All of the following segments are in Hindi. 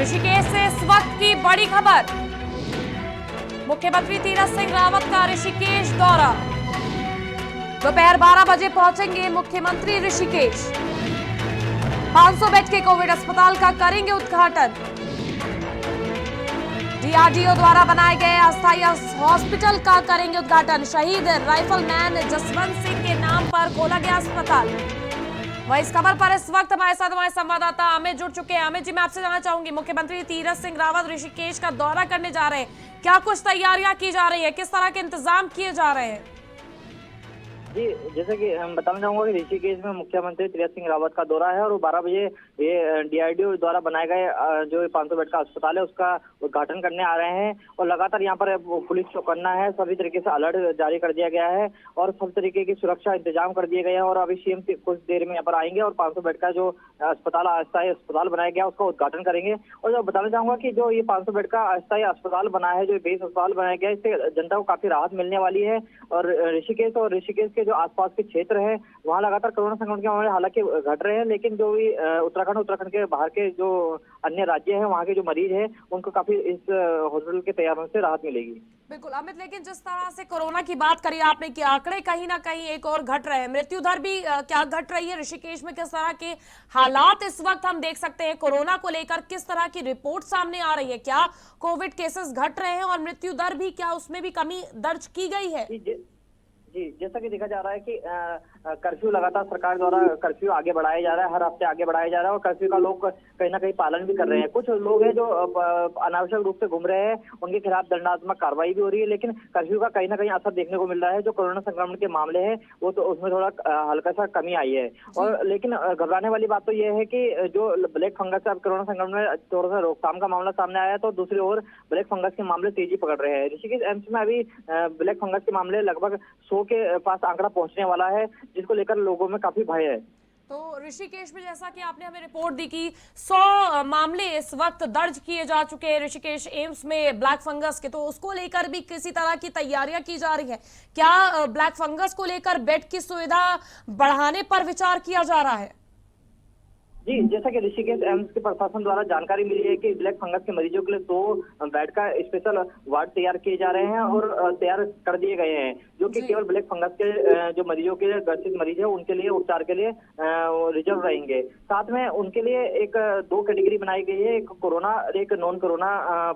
ऋषिकेश से इस वक्त की बड़ी खबर। मुख्यमंत्री तीरथ सिंह रावत का ऋषिकेश दौरा। दोपहर 12 बजे पहुंचेंगे मुख्यमंत्री ऋषिकेश। 500 बेड के कोविड अस्पताल का करेंगे उद्घाटन। डीआरडीओ द्वारा बनाए गए अस्थायी हॉस्पिटल का करेंगे उद्घाटन। शहीद राइफलमैन जसवंत सिंह के नाम पर खोला गया अस्पताल। वहीं इस खबर पर इस वक्त हमारे साथ हमारे संवाददाता अमित जुड़ चुके हैं। अमित जी, मैं आपसे जानना चाहूंगी, मुख्यमंत्री तीरथ सिंह रावत ऋषिकेश का दौरा करने जा रहे हैं, क्या कुछ तैयारियां की जा रही है, किस तरह के इंतजाम किए जा रहे हैं? जी, जैसे कि बताना चाहूंगा कि ऋषिकेश में मुख्यमंत्री तीरथ सिंह रावत का दौरा है और 12 बजे ये डीआरडीओ द्वारा बनाए गए जो 500 बेड का अस्पताल है उसका उद्घाटन करने आ रहे हैं। और लगातार यहाँ पर पुलिस चौकन्ना है, सभी तरीके से अलर्ट जारी कर दिया गया है और सब तरीके की सुरक्षा इंतजाम कर दिए गए हैं। और अभी सीएम कुछ देर में यहाँ पर आएंगे और 500 बेड का जो अस्पताल अस्थायी अस्पताल बनाया गया उसका उद्घाटन करेंगे। और जो बताना चाहूंगा कि जो ये 500 बेड का अस्थायी अस्पताल बना है, जो बेस अस्पताल बनाया गया है, इससे जनता को काफी राहत मिलने वाली है। और ऋषिकेश के जो आसपास के क्षेत्र है वहाँ लगातार कोरोना संक्रमण के मामले हालांकि घट रहे हैं, लेकिन जो भी उत्तराखंड के बाहर के जो अन्य राज्य हैं वहाँ के जो मरीज हैं उनको काफी इस हॉस्पिटल के तैयार होने से राहत मिलेगी। बिल्कुल अमित, लेकिन जिस तरह से कोरोना की बात करी आपने कि आंकड़े कहीं ना कहीं एक और घट रहे हैं, मृत्यु दर भी क्या घट रही है? ऋषिकेश में किस तरह के हालात इस वक्त हम देख सकते हैं? कोरोना को लेकर किस तरह की रिपोर्ट सामने आ रही है? क्या कोविड केसेस घट रहे हैं और मृत्यु दर भी, क्या उसमें भी कमी दर्ज की गई है? जी, जैसा कि देखा जा रहा है कि कर्फ्यू लगातार सरकार द्वारा कर्फ्यू आगे बढ़ाया जा रहा है, हर हफ्ते आगे बढ़ाया जा रहा है और कर्फ्यू का लोग कहीं ना कहीं पालन भी कर रहे हैं। कुछ लोग हैं जो अनावश्यक रूप से घूम रहे हैं, उनके खिलाफ दंडात्मक कार्रवाई भी हो रही है, लेकिन कर्फ्यू का कहीं ना कहीं असर देखने को मिल रहा है। जो कोरोना संक्रमण के मामले हैं वो तो उसमें थोड़ा हल्का सा कमी आई है। और लेकिन घबराने वाली बात तो ये है कि जो ब्लैक फंगस से अब कोरोना संक्रमण में थोड़ा सा रोकथाम का मामला सामने आया है, तो दूसरी ओर ब्लैक फंगस के मामले तेजी पकड़ रहे हैं। ऋषिकेश एम्स में अभी ब्लैक फंगस के मामले लगभग 100 के पास आंकड़ा पहुंचने वाला है, जिसको लेकर लोगों में काफी भय है। तो ऋषिकेश में जैसा कि आपने हमें रिपोर्ट दी कि 100 मामले इस वक्त दर्ज किए जा चुके हैं ऋषिकेश एम्स में ब्लैक फंगस के, तो उसको लेकर भी किसी तरह की तैयारियां की जा रही है क्या? ब्लैक फंगस को लेकर बेड की सुविधा बढ़ाने पर विचार किया जा रहा है? जी, जैसा कि ऋषिकेश एम्स के प्रशासन द्वारा जानकारी मिली है कि ब्लैक फंगस के मरीजों के लिए 2 बेड का स्पेशल वार्ड तैयार किए जा रहे हैं और तैयार कर दिए गए हैं, जो कि केवल ब्लैक फंगस के जो मरीजों के ग्रसित मरीज है उनके लिए उपचार के लिए रिजर्व रहेंगे। साथ में उनके लिए 2 कैटेगरी बनाई गई है, एक कोरोना और एक नॉन कोरोना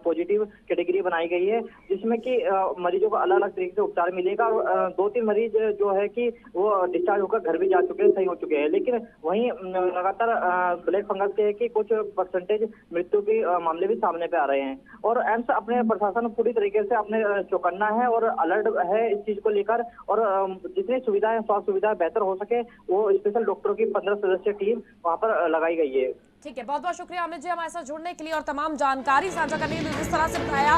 पॉजिटिव कैटेगरी बनाई गई है, जिसमें कि मरीजों को अलग अलग तरीके से उपचार मिलेगा। और 2-3 मरीज जो है कि वो डिस्चार्ज होकर घर भी जा चुके हैं, सही हो चुके हैं, लेकिन वहीं लगातार ब्लैक फंगस के कि कुछ परसेंटेज मृत्यु के मामले भी सामने पे आ रहे हैं। और एम्स अपने प्रशासन पूरी तरीके से अपने चौकन्ना है और अलर्ट है इस चीज को लेकर। और जितनी सुविधाएं, स्वास्थ्य सुविधाएं बेहतर हो सके, वो स्पेशल डॉक्टरों की 15 सदस्यीय टीम वहां पर लगाई गई है। ठीक है, बहुत बहुत शुक्रिया अमित जी हमारे साथ जुड़ने के लिए और तमाम जानकारी साझा करने के लिए। जिस तरह से बताया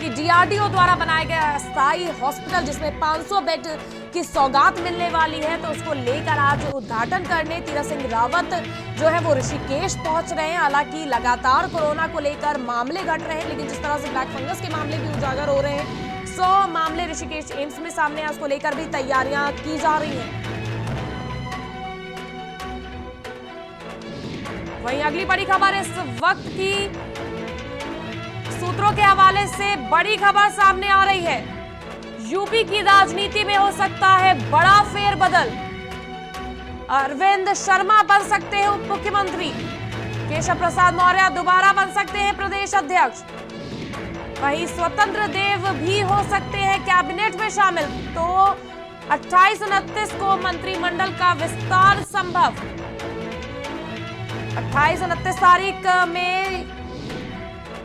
कि डीआरडीओ द्वारा बनाया गया अस्थायी हॉस्पिटल जिसमें 500 बेड की सौगात मिलने वाली है, तो उसको लेकर आज उद्घाटन करने तीरथ सिंह रावत जो है वो ऋषिकेश पहुंच रहे हैं। हालांकि लगातार कोरोना को लेकर मामले घट रहे हैं, लेकिन जिस तरह से ब्लैक फंगस के मामले भी उजागर हो रहे हैं, 100 मामले ऋषिकेश एम्स में सामने, उसको लेकर भी तैयारियां की जा रही है। वहीं अगली बड़ी खबर इस वक्त की सूत्रों के हवाले से बड़ी खबर सामने आ रही है। यूपी की राजनीति में हो सकता है बड़ा फेरबदल। अरविंद शर्मा बन सकते हैं उप मुख्यमंत्री। केशव प्रसाद मौर्य दोबारा बन सकते हैं प्रदेश अध्यक्ष। वहीं स्वतंत्र देव भी हो सकते हैं कैबिनेट में शामिल। तो 28-29 को मंत्रिमंडल का विस्तार संभव। 28-29 तारीख में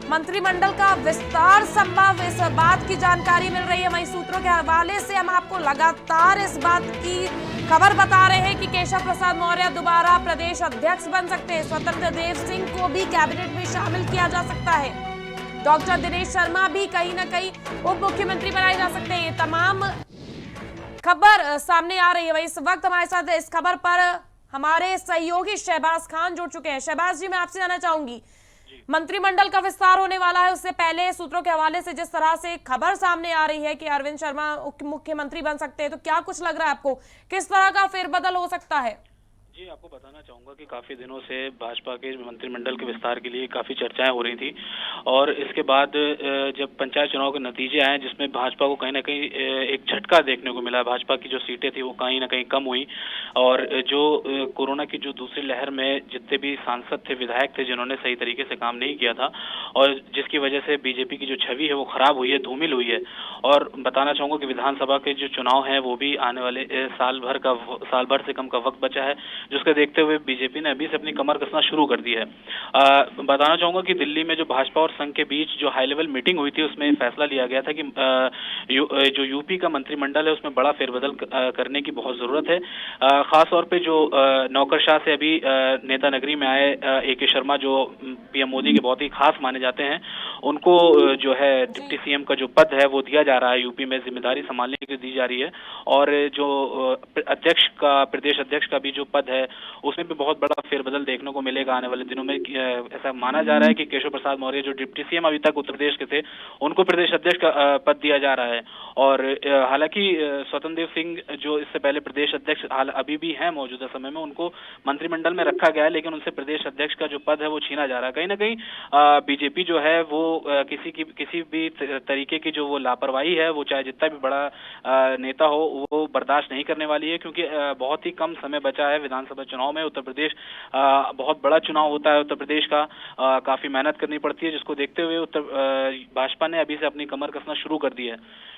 मंत्रिमंडल का विस्तार संभव, इस बात की जानकारी मिल रही है। वहीं सूत्रों के हवाले से हम आपको लगातार इस बात की खबर बता रहे हैं कि केशव प्रसाद मौर्य दोबारा प्रदेश अध्यक्ष बन सकते हैं। स्वतंत्र देव सिंह को भी कैबिनेट में शामिल किया जा सकता है। डॉक्टर दिनेश शर्मा भी कहीं ना कहीं उप मुख्यमंत्री बनाए जा सकते हैं। ये तमाम खबर सामने आ रही है। वहीं इस वक्त हमारे साथ इस खबर पर हमारे सहयोगी शहबाज खान जुड़ चुके हैं। शहबाज जी, मैं आपसे जानना चाहूंगी, मंत्रिमंडल का विस्तार होने वाला है, उससे पहले सूत्रों के हवाले से जिस तरह से खबर सामने आ रही है कि अरविंद शर्मा मुख्यमंत्री बन सकते हैं, तो क्या कुछ लग रहा है आपको, किस तरह का फेरबदल हो सकता है? जी, आपको बताना चाहूँगा कि काफ़ी दिनों से भाजपा के मंत्रिमंडल के विस्तार के लिए काफ़ी चर्चाएं हो रही थी और इसके बाद जब पंचायत चुनाव के नतीजे आए जिसमें भाजपा को कहीं न कहीं एक झटका देखने को मिला। भाजपा की जो सीटें थी वो कहीं न कहीं कम हुई और जो कोरोना की जो दूसरी लहर में जितने भी सांसद थे, विधायक थे जिन्होंने सही तरीके से काम नहीं किया था और जिसकी वजह से बीजेपी की जो छवि है वो खराब हुई है, धूमिल हुई है। और बताना चाहूँगा कि विधानसभा के जो चुनाव हैं वो भी आने वाले साल भर से कम का वक्त बचा है, जिसको देखते हुए बीजेपी ने अभी से अपनी कमर कसना शुरू कर दी है। बताना चाहूंगा कि दिल्ली में जो भाजपा और संघ के बीच जो हाई लेवल मीटिंग हुई थी उसमें फैसला लिया गया था कि जो यूपी का मंत्रिमंडल है उसमें बड़ा फेरबदल करने की बहुत जरूरत है। खास तौर पे जो नौकरशाह से अभी नेता नगरी में आए AK शर्मा जो PM मोदी के बहुत ही खास माने जाते हैं, उनको जो है डिप्टी CM का जो पद है वो दिया जा रहा है, यूपी में जिम्मेदारी संभालने की दी जा रही है। और जो प्रदेश अध्यक्ष का भी जो पद है उसमें भी बहुत बड़ा फेरबदल देखने को मिलेगा आने वाले दिनों में। ऐसा माना जा रहा है कि केशव प्रसाद मौर्य जो डिप्टी CM अभी तक उत्तर प्रदेश के थे, उनको प्रदेश अध्यक्ष का पद दिया जा रहा है। और हालांकि स्वतंत्र देव सिंह जो इससे पहले प्रदेश अध्यक्ष अभी भी हैं मौजूदा समय में, उनको मंत्रिमंडल में रखा गया है, लेकिन उनसे प्रदेश अध्यक्ष का जो पद है वो छीना जा रहा है। कहीं ना कहीं बीजेपी जो है वो किसी भी तरीके की जो वो लापरवाही है, वो चाहे जितना भी बड़ा नेता हो वो बर्दाश्त नहीं करने वाली है, क्योंकि बहुत ही कम समय बचा है विधानसभा चुनाव में। उत्तर प्रदेश बहुत बड़ा चुनाव होता है उत्तर प्रदेश का, काफी मेहनत करनी पड़ती है, जिसको देखते हुए भाजपा ने अभी से अपनी कमर कसना शुरू कर दी है।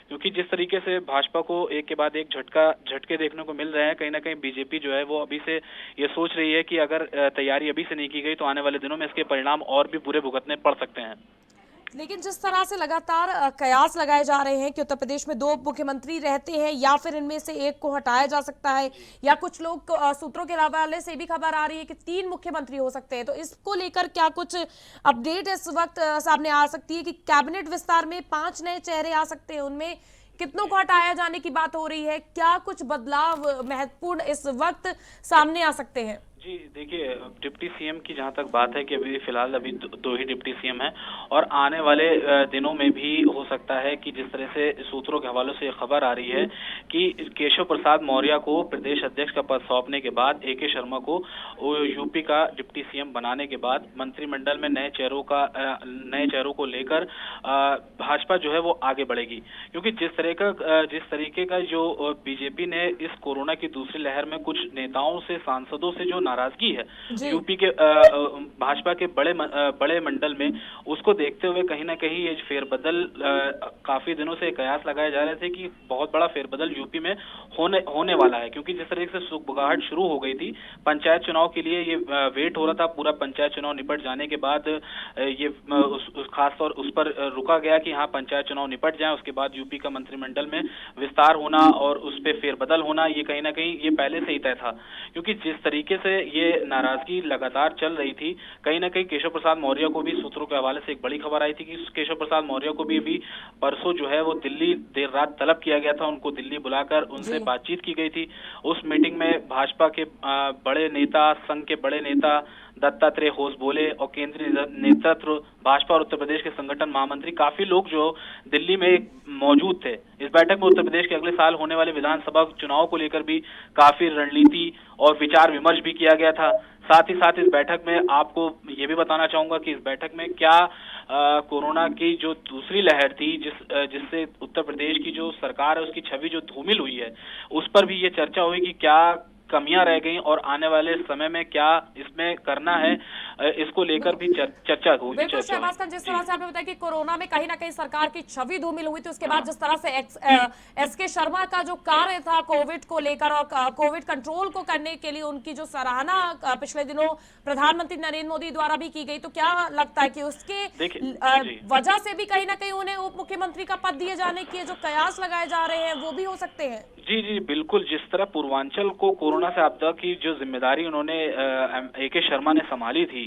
क्योंकि जिस तरीके से भाजपा को एक के बाद एक झटके देखने को मिल रहे हैं, कहीं ना कहीं बीजेपी जो है वो अभी से ये सोच रही है कि अगर तैयारी अभी से नहीं की गई तो आने वाले दिनों में इसके परिणाम और भी बुरे भुगतने पड़ सकते हैं। लेकिन जिस तरह से लगातार कयास लगाए जा रहे हैं कि उत्तर प्रदेश में 2 मुख्यमंत्री रहते हैं या फिर इनमें से एक को हटाया जा सकता है, या कुछ लोग सूत्रों के हवाले से भी खबर आ रही है कि 3 मुख्यमंत्री हो सकते हैं, तो इसको लेकर क्या कुछ अपडेट इस वक्त सामने आ सकती है कि कैबिनेट विस्तार में 5 नए चेहरे आ सकते हैं, उनमें कितनों को हटाया जाने की बात हो रही है, क्या कुछ बदलाव महत्वपूर्ण इस वक्त सामने आ सकते हैं? जी देखिए, डिप्टी CM की जहां तक बात है कि अभी फिलहाल दो ही डिप्टी CM हैं और आने वाले दिनों में भी हो सकता है कि जिस तरह से सूत्रों के हवालों से खबर आ रही है कि केशव प्रसाद मौर्य को प्रदेश अध्यक्ष का पद सौंपने के बाद AK शर्मा को यूपी का डिप्टी CM बनाने के बाद मंत्रिमंडल में नए चेहरों को लेकर भाजपा जो है वो आगे बढ़ेगी। क्योंकि जिस तरीके का जो बीजेपी ने इस कोरोना की दूसरी लहर में कुछ नेताओं से, सांसदों से जो नाराजगी है यूपी के भाजपा के बड़े मंडल में, उसको देखते हुए कहीं ना कहीं ये फेरबदल काफी दिनों से कयास लगाए जा रहे थे कि बहुत बड़ा फेरबदल यूपी में होने वाला है। क्योंकि जिस तरीके से सुगबुगाहट शुरू हो गई थी पंचायत चुनाव के लिए, ये वेट हो रहा था पूरा पंचायत चुनाव निपट जाने के बाद ये खासतौर उस पर रुका गया कि हाँ पंचायत चुनाव निपट जाए, उसके बाद यूपी का मंत्रिमंडल में विस्तार होना और उस पर फेरबदल होना, ये कहीं ना कहीं ये पहले से ही तय था। क्योंकि जिस तरीके से ये नाराजगी लगातार चल रही थी, कहीं ना कहीं केशव प्रसाद मौर्य को भी सूत्रों के हवाले से एक बड़ी खबर आई थी कि केशव प्रसाद मौर्य को भी अभी परसों जो है वो दिल्ली देर रात तलब किया गया था, उनको दिल्ली बुलाकर उनसे बातचीत की गई थी। उस मीटिंग में भाजपा के बड़े नेता, संघ के बड़े नेता दत्तात्रेय होसबोले और केंद्रीय नेतृत्व, भाजपा और उत्तर प्रदेश के संगठन महामंत्री, काफी लोग जो दिल्ली में मौजूद थे। इस बैठक में उत्तर प्रदेश के अगले साल होने वाले विधानसभा चुनाव को लेकर भी काफी रणनीति और विचार विमर्श भी किया गया था। साथ ही साथ इस बैठक में आपको ये भी बताना चाहूंगा कि इस बैठक में क्या कोरोना की जो दूसरी लहर थी, जिससे उत्तर प्रदेश की जो सरकार है उसकी छवि जो धूमिल हुई है, उस पर भी ये चर्चा हुई कि क्या कमियां रह गई और आने वाले समय में क्या इसमें करना है, इसको लेकर भी चर्चा हुई। बिल्कुल शहबाज खान, जिस तरह से आपने बताया कि कोरोना में कहीं ना कहीं सरकार की छवि धूमिल हुई थी, उसके बाद जिस तरह से SK शर्मा का जो कार्य था कोविड को लेकर और कोविड कंट्रोल को करने के लिए उनकी जो सराहना पिछले दिनों प्रधानमंत्री नरेंद्र मोदी द्वारा भी की गई, तो क्या लगता है कि उसके वजह से भी कहीं ना कहीं उन्हें उप मुख्यमंत्री का पद दिए जाने के जो कयास लगाए जा रहे हैं वो भी हो सकते हैं? जी बिल्कुल, जिस तरह पूर्वांचल को कोरोना से आपदा की जो जिम्मेदारी उन्होंने AK शर्मा ने संभाली थी,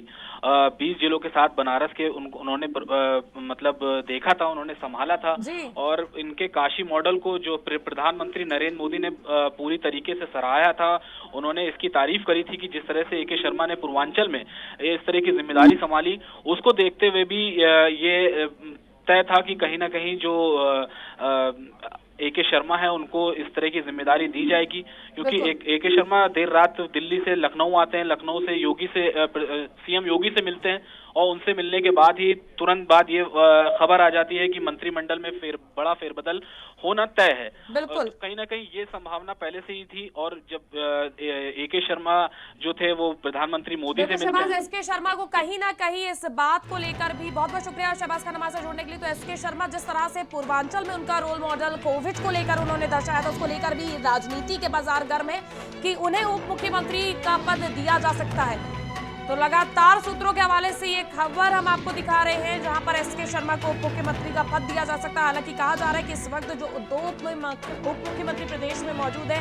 20 जिलों के साथ बनारस के उन्होंने मतलब देखा था, उन्होंने संभाला था, और इनके काशी मॉडल को जो प्रधानमंत्री नरेंद्र मोदी ने पूरी तरीके से सराहा था, उन्होंने इसकी तारीफ करी थी कि जिस तरह से AK शर्मा ने पूर्वांचल में इस तरह की जिम्मेदारी संभाली, उसको देखते हुए भी ये तय था कि कहीं ना कहीं जो AK शर्मा है उनको इस तरह की जिम्मेदारी दी जाएगी, क्योंकि AK शर्मा देर रात दिल्ली से लखनऊ आते हैं, लखनऊ से CM योगी से मिलते हैं और उनसे मिलने के बाद ही तुरंत बाद ये खबर आ जाती है कि मंत्रिमंडल में बड़ा फेरबदल होना तय है। बिल्कुल। कहीं ना कहीं ये संभावना पहले से ही थी, और जब AK शर्मा जो थे वो प्रधानमंत्री मोदी से मिलते हैं। SK शर्मा को कहीं ना कहीं इस बात को लेकर भी बहुत बहुत शुक्रिया शहबाज खान हमारे साथ जुड़ने के लिए। तो SK शर्मा जिस तरह से पूर्वांचल में उनका रोल मॉडल कोविड को लेकर उन्होंने दर्शाया था, उसको लेकर भी राजनीति के बाजार गर्म है कि उन्हें उप मुख्यमंत्री का पद दिया जा सकता है। तो लगातार सूत्रों के हवाले से ये खबर हम आपको दिखा रहे हैं, जहां पर SK शर्मा को उप मुख्यमंत्री का पद दिया जा सकता है। हालांकि कहा जा रहा है कि इस वक्त जो दो उप मुख्यमंत्री प्रदेश में मौजूद है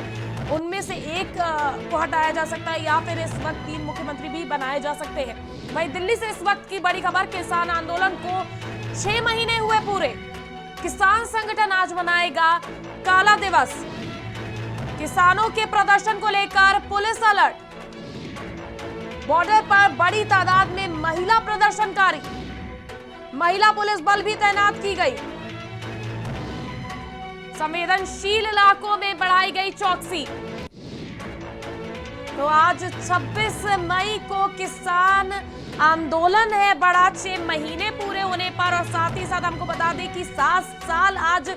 उनमें से एक को हटाया जा सकता है, या फिर इस वक्त 3 मुख्यमंत्री भी बनाए जा सकते हैं। वहीं दिल्ली से इस वक्त की बड़ी खबर, किसान आंदोलन को 6 महीने हुए पूरे, किसान संगठन आज मनाएगा काला दिवस। किसानों के प्रदर्शन को लेकर पुलिस अलर्ट, बॉर्डर पर बड़ी तादाद में महिला प्रदर्शनकारी, महिला पुलिस बल भी तैनात की गई। संवेदनशील इलाकों में बढ़ाई गई चौकसी। तो आज 26 मई को किसान आंदोलन है, बड़ा 6 महीने पूरे होने पर, और साथ ही साथ हमको बता दें कि 7 साल आज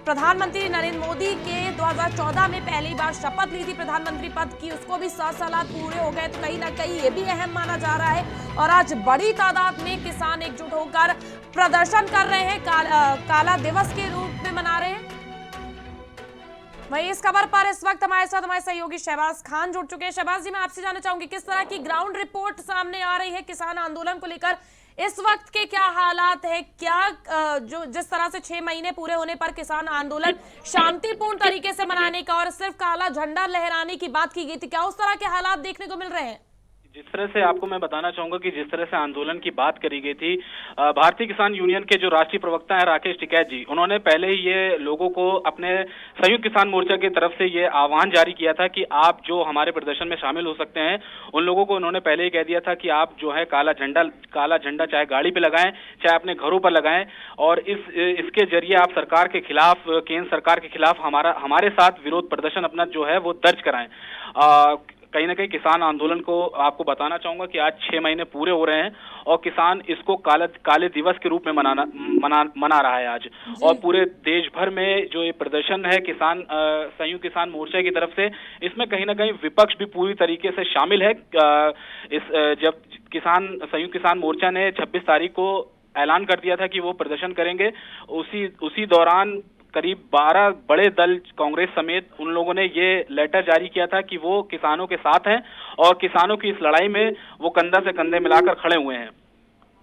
प्रधानमंत्री नरेंद्र मोदी के 2014 में पहली बार शपथ ली थी प्रधानमंत्री पद की, उसको भी 7 साल पूरे हो गए। तो कहीं ना कहीं ये भी अहम माना जा रहा है, और आज बड़ी तादाद में किसान एकजुट होकर प्रदर्शन कर रहे हैं, काला दिवस के रूप में मना रहे हैं। वहीं इस खबर पर इस वक्त हमारे साथ हमारे सहयोगी शहबाज खान जुड़ चुके हैं। शहबाज जी, मैं आपसे जानना चाहूंगी किस तरह की ग्राउंड रिपोर्ट सामने आ रही है किसान आंदोलन को लेकर, इस वक्त के क्या हालात है, क्या जो जिस तरह से 6 महीने पूरे होने पर किसान आंदोलन शांतिपूर्ण तरीके से मनाने का और सिर्फ काला झंडा लहराने की बात की गई थी, क्या उस तरह के हालात देखने को मिल रहे हैं? जिस तरह से आपको मैं बताना चाहूंगा कि जिस तरह से आंदोलन की बात करी गई थी, भारतीय किसान यूनियन के जो राष्ट्रीय प्रवक्ता हैं राकेश टिकैत जी, उन्होंने पहले ही ये लोगों को अपने संयुक्त किसान मोर्चा की तरफ से ये आह्वान जारी किया था कि आप जो हमारे प्रदर्शन में शामिल हो सकते हैं। उन लोगों को उन्होंने पहले ही कह दिया था कि आप जो है काला झंडा चाहे गाड़ी पे लगाएं, चाहे अपने घरों पर लगाएं, और इसके जरिए आप सरकार के खिलाफ, केंद्र सरकार के खिलाफ हमारे साथ विरोध प्रदर्शन अपना जो है वो दर्ज कराएं। कहीं ना कहीं किसान आंदोलन को आपको बताना चाहूंगा कि आज 6 महीने पूरे हो रहे हैं, और किसान इसको काले दिवस के रूप में मना रहा है आज। और पूरे देश भर में जो ये प्रदर्शन है किसान संयुक्त किसान मोर्चा की तरफ से, इसमें कहीं ना कहीं विपक्ष भी पूरी तरीके से शामिल है। जब संयुक्त किसान मोर्चा ने 26 तारीख को ऐलान कर दिया था कि वो प्रदर्शन करेंगे, उसी दौरान करीब 12 बड़े दल कांग्रेस समेत उन लोगों ने ये लेटर जारी किया था कि वो किसानों के साथ हैं और किसानों की इस लड़ाई में वो कंधा से कंधे मिलाकर खड़े हुए हैं।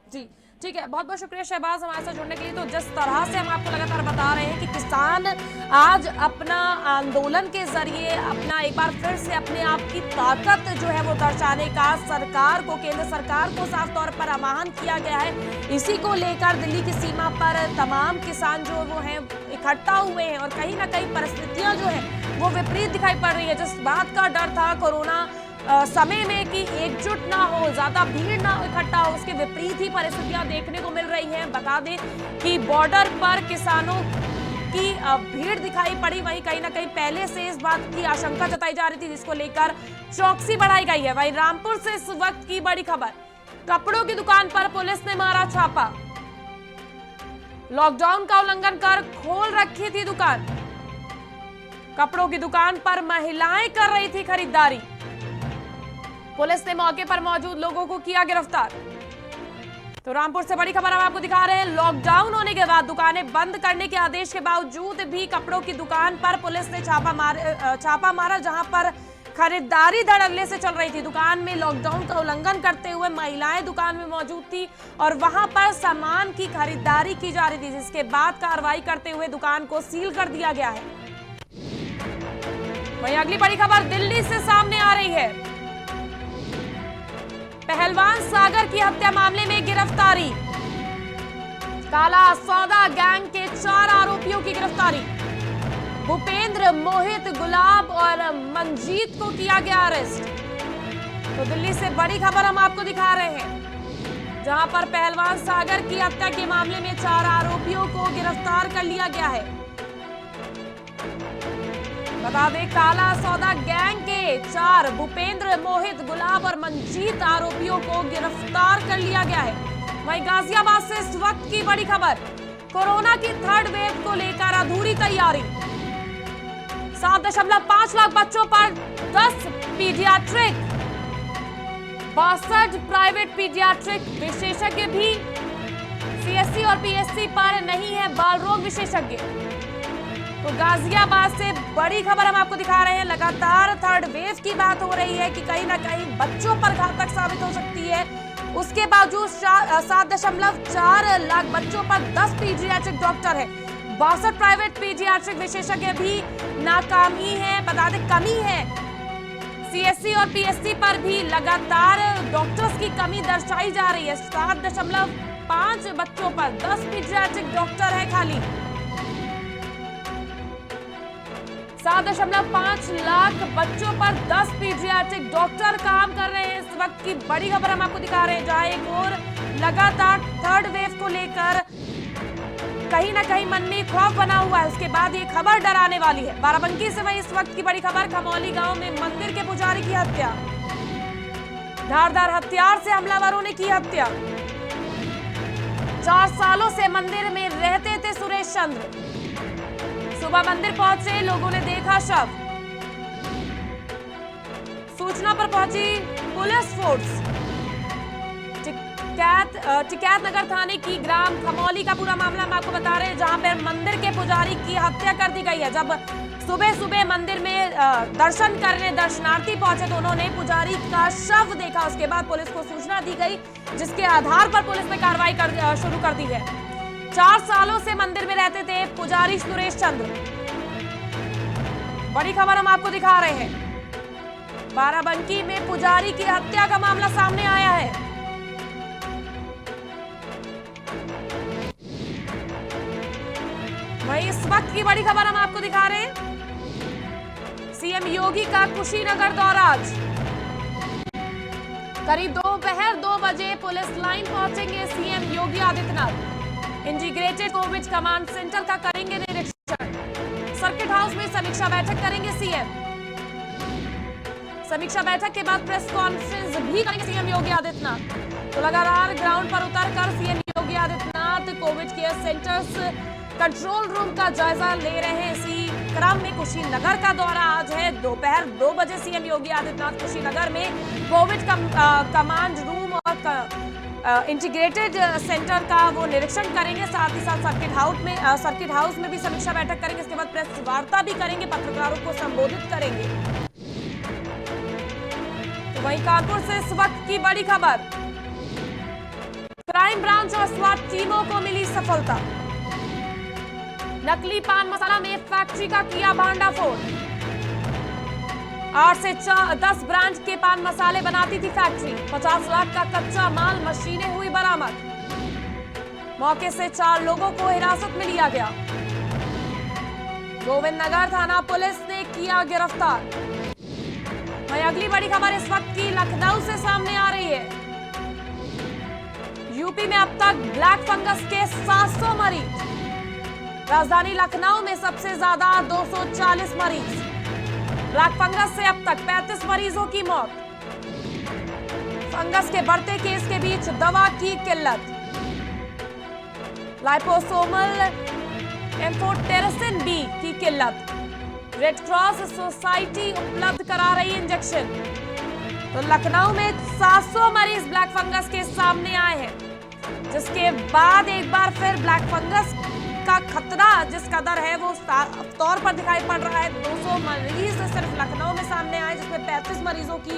जी ठीक है, बहुत बहुत शुक्रिया शहबाज हमारे साथ जुड़ने के लिए। तो जिस तरह से हम आपको लगातार बता रहे हैं कि किसान आज अपना आंदोलन के जरिए अपना एक बार फिर से अपने आप की ताकत जो है वो दर्शाने का सरकार को, केंद्र सरकार को साफ तौर पर आह्वान किया गया है। इसी को लेकर दिल्ली की सीमा पर तमाम किसान जो वो हैं इकट्ठा हुए हैं, और कहीं ना कहीं परिस्थितियां जो है वो विपरीत दिखाई पड़ रही है। जिस बात का डर था कोरोना समय में कि एकजुट ना हो, ज्यादा भीड़ ना इकट्ठा हो, उसके विपरीत ही परिस्थितियां देखने को मिल रही हैं। बता दें कि बॉर्डर पर किसानों की भीड़ दिखाई पड़ी, वहीं कहीं ना कहीं पहले से इस बात की आशंका जताई जा रही थी, जिसको लेकर चौकसी बढ़ाई गई है। वहीं रामपुर से इस वक्त की बड़ी खबर, कपड़ों की दुकान पर पुलिस ने मारा छापा, लॉकडाउन का उल्लंघन कर खोल रखी थी दुकान। कपड़ों की दुकान पर महिलाएं कर रही थी खरीदारी, पुलिस ने मौके पर मौजूद लोगों को किया गिरफ्तार। तो रामपुर से बड़ी खबर हम आपको दिखा रहे हैं। लॉकडाउन होने के बाद दुकानें बंद करने के आदेश के बावजूद भी कपड़ों की दुकान पर पुलिस ने छापा मारा, जहां पर खरीदारी धड़ल्ले से चल रही थी। दुकान में लॉकडाउन का उल्लंघन करते हुए महिलाएं दुकान में मौजूद थी और वहां पर सामान की खरीदारी की जा रही थी, जिसके बाद कार्रवाई करते हुए दुकान को सील कर दिया गया है। वहीं अगली बड़ी खबर दिल्ली से सामने आ रही है। पहलवान सागर की हत्या मामले में गिरफ्तारी, काला सौदा गैंग के 4 आरोपियों की गिरफ्तारी। भूपेंद्र, मोहित, गुलाब और मंजीत को किया गया अरेस्ट। तो दिल्ली से बड़ी खबर हम आपको दिखा रहे हैं, जहां पर पहलवान सागर की हत्या के मामले में 4 आरोपियों को गिरफ्तार कर लिया गया है। बता दें, काला सौदा गैंग के 4 भूपेंद्र, मोहित, गुलाब और मंजीत आरोपियों को गिरफ्तार कर लिया गया है। वहीं गाजियाबाद से इस वक्त की बड़ी खबर, कोरोना की 3rd वेव को लेकर अधूरी तैयारी। 7.5 लाख बच्चों पर 10 पीडियाट्रिक, 62 प्राइवेट पीडियाट्रिक विशेषज्ञ भी। सीएससी और पीएससी पर नहीं है बाल रोग विशेषज्ञ। तो गाजियाबाद से बड़ी खबर हम आपको दिखा रहे हैं। लगातार 3rd वेव की बात हो रही है कि कहीं ना कहीं बच्चों पर घातक साबित हो सकती है। उसके बावजूद 7.4 लाख बच्चों पर 10 पीडियाट्रिक डॉक्टर है, 62 प्राइवेट पीडियाट्रिक विशेषज्ञ भी नाकामी है, बता दें कमी है। सीएससी और पीएससी पर भी लगातार डॉक्टर्स की कमी दर्शाई जा रही है। 7.5 बच्चों पर 10 पीडियाट्रिक डॉक्टर है खाली। 7.5 लाख बच्चों पर 10 पीडियाट्रिक डॉक्टर काम कर रहे हैं। इस वक्त की बड़ी खबर हम आपको दिखा रहे हैं, जहां एक और लगातार 3rd वेव को लेकर कहीं ना कहीं मन में खौफ बना हुआ है। उसके बाद ये खबर डराने वाली है। बाराबंकी से वहीं इस वक्त की बड़ी खबर, खमौली गांव में मंदिर के पुजारी की हत्या। धारदार हथियार से हमलावरों ने की हत्या। 4 सालों से मंदिर में रहते थे सुरेश चंद्र। सुबह मंदिर पहुंचे, लोगों ने देखा शव। सूचना पर पहुंची पुलिस फोर्स। टिकैत नगर थाने की ग्राम खमौली का पूरा मामला हम आपको बता रहे हैं, जहां पर मंदिर के पुजारी की हत्या कर दी गई है। जब सुबह सुबह मंदिर में दर्शन करने दर्शनार्थी पहुंचे तो उन्होंने पुजारी का शव देखा। उसके बाद पुलिस को सूचना दी गई, जिसके आधार पर पुलिस ने कार्रवाई शुरू कर दी है। 4 सालों से मंदिर में रहते थे पुजारी सुरेश चंद्र। बड़ी खबर हम आपको दिखा रहे हैं, बाराबंकी में पुजारी की हत्या का मामला सामने आया है। वहीं इस वक्त की बड़ी खबर हम आपको दिखा रहे हैं, सीएम योगी का कुशीनगर दौरा आज। करीब दोपहर 2 बजे पुलिस लाइन पहुंचेंगे CM Yogi Adityanath. Integrated covid command center का करेंगे निरीक्षण। सर्किट हाउस में समीक्षा बैठक करेंगे सीएम। समीक्षा बैठक के बाद प्रेस कॉन्फ्रेंस भी करेंगे सीएम योगी आदित्यनाथ। तो लगातार ग्राउंड पर उतरकर CM Yogi Adityanath covid care centers, control room का जायजा ले रहे हैं। इसी क्रम में कुशीनगर का दौरा आज है। दोपहर 2 बजे सीएम योगी आदित्यनाथ कुशीनगर में कोविड कमांड रूम और इंटीग्रेटेड सेंटर का वो निरीक्षण करेंगे। साथ ही साथ सर्किट हाउस में भी समीक्षा बैठक करेंगे। इसके बाद प्रेस वार्ता भी करेंगे, पत्रकारों को संबोधित करेंगे। तो वहीं कानपुर से इस वक्त की बड़ी खबर, क्राइम ब्रांच और स्वाट टीमों को मिली सफलता। नकली पान मसाला में फैक्ट्री का किया भांडाफोड़। 8 से 10 ब्रांड के पान मसाले बनाती थी फैक्ट्री। 50 लाख का कच्चा माल, मशीनें हुई बरामद। मौके से 4 लोगों को हिरासत में लिया गया। गोविंद नगर थाना पुलिस ने किया गिरफ्तार। वहीं अगली बड़ी खबर इस वक्त की लखनऊ से सामने आ रही है। यूपी में अब तक ब्लैक फंगस के 700 मरीज। राजधानी लखनऊ में सबसे ज्यादा 240 मरीज। ब्लैक फंगस से अब तक 35 मरीजों की मौत। फंगस के बढ़ते केस के बीच दवा की किल्लत। लाइपोसोमल एम्फोटेरेसिन बी की किल्लत। रेड क्रॉस सोसाइटी उपलब्ध करा रही इंजेक्शन। तो लखनऊ में 700 मरीज ब्लैक फंगस के सामने आए हैं, जिसके बाद एक बार फिर ब्लैक फंगस का खतरा जिस कदर है वो तौर पर दिखाई पड़ रहा है। 200 मरीज सिर्फ लखनऊ में सामने आए, जिसमें 35 मरीजों की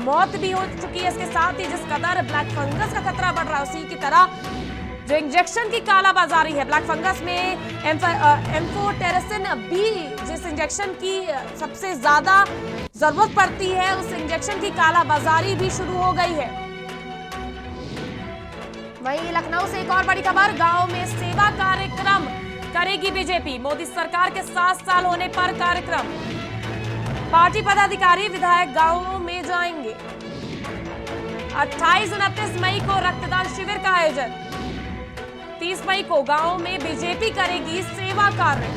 मौत भी हो चुकी है। इसके साथ ही जिस कदर ब्लैक फंगस का खतरा बढ़ रहा है, उसी की तरह जो इंजेक्शन की कालाबाजारी है ब्लैक फंगस में, एम्फोटेरेसिन बी जिस इंजेक्शन की सबसे ज्यादा जरूरत पड़ती है, उस इंजेक्शन की कालाबाजारी भी शुरू हो गई है। वहीं लखनऊ से एक और बड़ी खबर, गांव में सेवा कार्यक्रम करेगी बीजेपी। मोदी सरकार के 7 साल होने पर कार्यक्रम। पार्टी पदाधिकारी विधायक गांवों में जाएंगे। 28-29 मई को रक्तदान शिविर का आयोजन। 30 मई को गांवों में बीजेपी करेगी सेवा कार्य।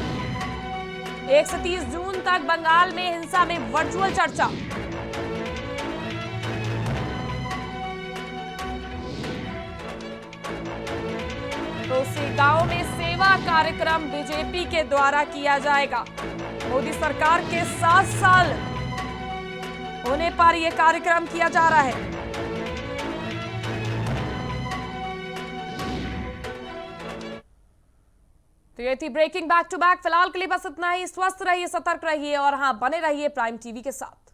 1 से 30 जून तक बंगाल में हिंसा में वर्चुअल चर्चा। तो गांव में सेवा कार्यक्रम बीजेपी के द्वारा किया जाएगा। मोदी सरकार के 7 साल होने पर यह कार्यक्रम किया जा रहा है। तो ये थी ब्रेकिंग बैक टू बैक। फिलहाल के लिए बस इतना ही। स्वस्थ रहिए, सतर्क रहिए और हाँ, बने रहिए प्राइम टीवी के साथ।